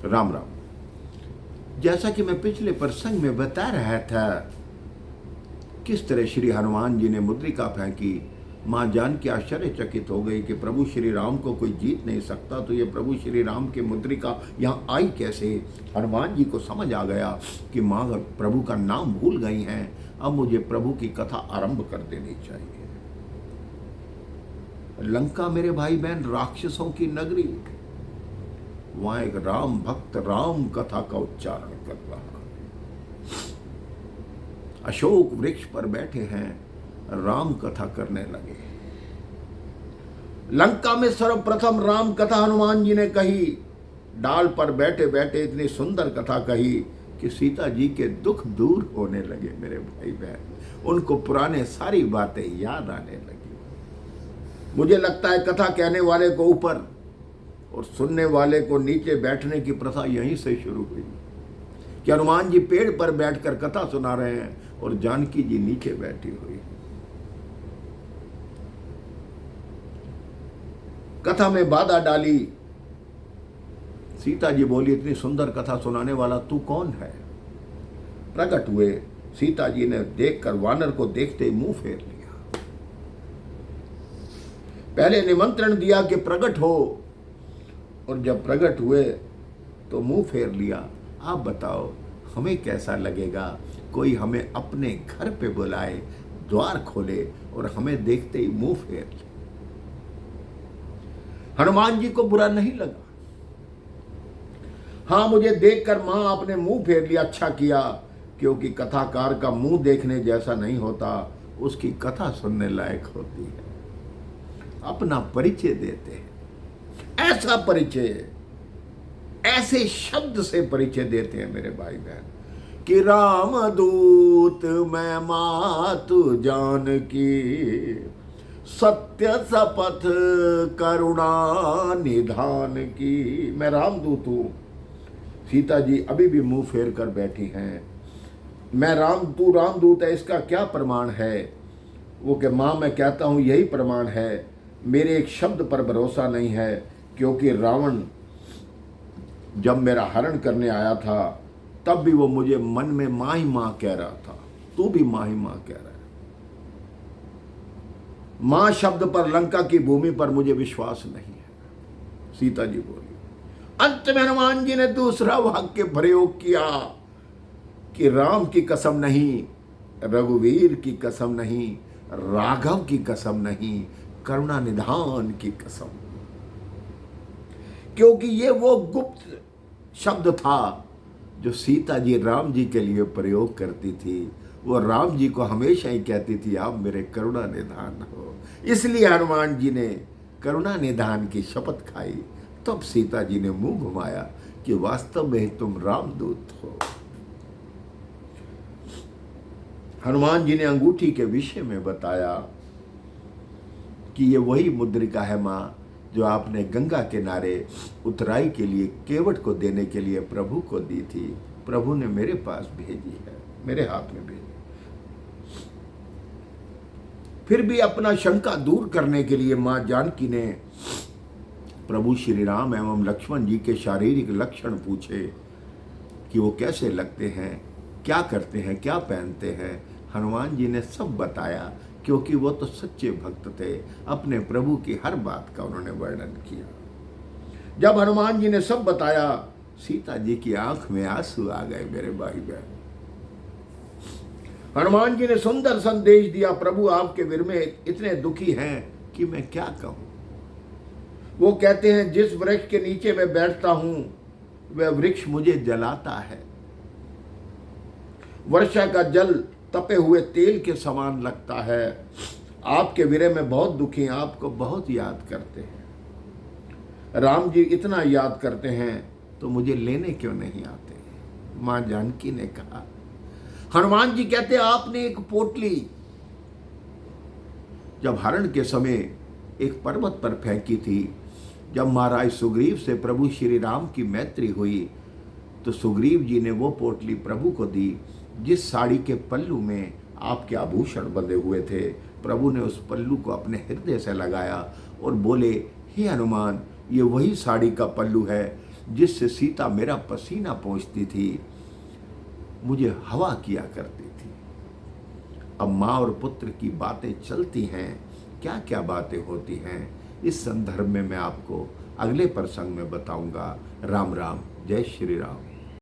राम राम। जैसा कि मैं पिछले प्रसंग में बता रहा था, किस तरह श्री हनुमान जी ने मुद्रिका फेंकी, माँ जानकी आश्चर्यचकित हो गई कि प्रभु श्री राम को कोई जीत नहीं सकता, तो ये प्रभु श्री राम की मुद्रिका यहाँ आई कैसे। हनुमान जी को समझ आ गया कि माँ प्रभु का नाम भूल गई हैं, अब मुझे प्रभु की कथा आरंभ कर देनी चाहिए। लंका मेरे भाई बहन राक्षसों की नगरी, वहां एक राम भक्त राम कथा का उच्चारण कर रहा है। अशोक वृक्ष पर बैठे हैं, राम कथा करने लगे। लंका में सर्वप्रथम राम कथा हनुमान जी ने कही। डाल पर बैठे बैठे इतनी सुंदर कथा कही कि सीता जी के दुख दूर होने लगे। मेरे भाई बहन, उनको पुराने सारी बातें याद आने लगी। मुझे लगता है कथा कहने वाले को ऊपर और सुनने वाले को नीचे बैठने की प्रथा यहीं से शुरू हुई कि हनुमान जी पेड़ पर बैठकर कथा सुना रहे हैं और जानकी जी नीचे बैठी हुई। कथा में बाधा डाली। सीता जी बोली, इतनी सुंदर कथा सुनाने वाला तू कौन है। प्रकट हुए। सीता जी ने देखकर वानर को देखते ही मुंह फेर लिया। पहले निमंत्रण दिया कि प्रकट हो, और जब प्रकट हुए तो मुंह फेर लिया। आप बताओ हमें कैसा लगेगा, कोई हमें अपने घर पे बुलाए, द्वार खोले और हमें देखते ही मुंह फेर ले। हनुमान जी को बुरा नहीं लगा। हाँ, मुझे देखकर मां आपने मुंह फेर लिया, अच्छा किया, क्योंकि कथाकार का मुंह देखने जैसा नहीं होता, उसकी कथा सुनने लायक होती है। अपना परिचय देते हैं, ऐसा परिचय, ऐसे शब्द से परिचय देते हैं मेरे भाई बहन कि राम दूत मैं मातु जानकी, सत्य शपथ करुणा निधान की। मैं रामदूत हूं। सीता जी अभी भी मुंह फेर कर बैठी हैं। मैं तू रामदूत है, इसका क्या प्रमाण है। वो कि मां मैं कहता हूं यही प्रमाण है। मेरे एक शब्द पर भरोसा नहीं है, क्योंकि रावण जब मेरा हरण करने आया था तब भी वो मुझे मन में मां ही मां कह रहा था, तू भी मां ही मां कह रहा है। मां शब्द पर लंका की भूमि पर मुझे विश्वास नहीं है। सीता जी बोली। अंत में हनुमान जी ने दूसरा वाक्य प्रयोग किया कि राम की कसम नहीं, रघुवीर की कसम नहीं, राघव की कसम नहीं, करुणा निधान की कसम। क्योंकि ये वो गुप्त शब्द था जो सीता जी राम जी के लिए प्रयोग करती थी। वो राम जी को हमेशा ही कहती थी, आप मेरे करुणा निधान हो। इसलिए हनुमान जी ने करुणा निधान की शपथ खाई। तब सीता जी ने मुंह घुमाया कि वास्तव में तुम रामदूत हो। हनुमान जी ने अंगूठी के विषय में बताया कि ये वही मुद्रिका है मां, जो आपने गंगा किनारे उतराई के लिए केवट को देने के लिए प्रभु को दी थी। प्रभु ने मेरे पास भेजी है, मेरे हाथ में भेजी। फिर भी अपना शंका दूर करने के लिए मां जानकी ने प्रभु श्री राम एवं लक्ष्मण जी के शारीरिक लक्षण पूछे कि वो कैसे लगते हैं, क्या करते हैं, क्या पहनते हैं। हनुमान जी ने सब बताया, क्योंकि वो तो सच्चे भक्त थे। अपने प्रभु की हर बात का उन्होंने वर्णन किया। जब हनुमान जी ने सब बताया, सीता जी की आंख में आंसू आ गए मेरे भाई बहन। हनुमान जी ने सुंदर संदेश दिया, प्रभु आपके वीर में इतने दुखी हैं कि मैं क्या कहूं। वो कहते हैं, जिस वृक्ष के नीचे मैं बैठता हूं वह वृक्ष मुझे जलाता है। वर्षा का जल तपे हुए तेल के समान लगता है। आपके विरह में बहुत दुखी हैं, आपको बहुत याद करते हैं। राम जी इतना याद करते हैं तो मुझे लेने क्यों नहीं आते। मां जानकी ने कहा। हनुमान जी कहते, आपने एक पोटली जब हरण के समय एक पर्वत पर फेंकी थी, जब महाराज सुग्रीव से प्रभु श्री राम की मैत्री हुई, तो सुग्रीव जी ने वो पोटली प्रभु को दी, जिस साड़ी के पल्लू में आपके आभूषण बंधे हुए थे। प्रभु ने उस पल्लू को अपने हृदय से लगाया और बोले, हे हनुमान, ये वही साड़ी का पल्लू है जिससे सीता मेरा पसीना पोंछती थी, मुझे हवा किया करती थी। अब माँ और पुत्र की बातें चलती हैं, क्या क्या बातें होती हैं, इस संदर्भ में मैं आपको अगले प्रसंग में बताऊंगा। राम राम, जय श्री राम।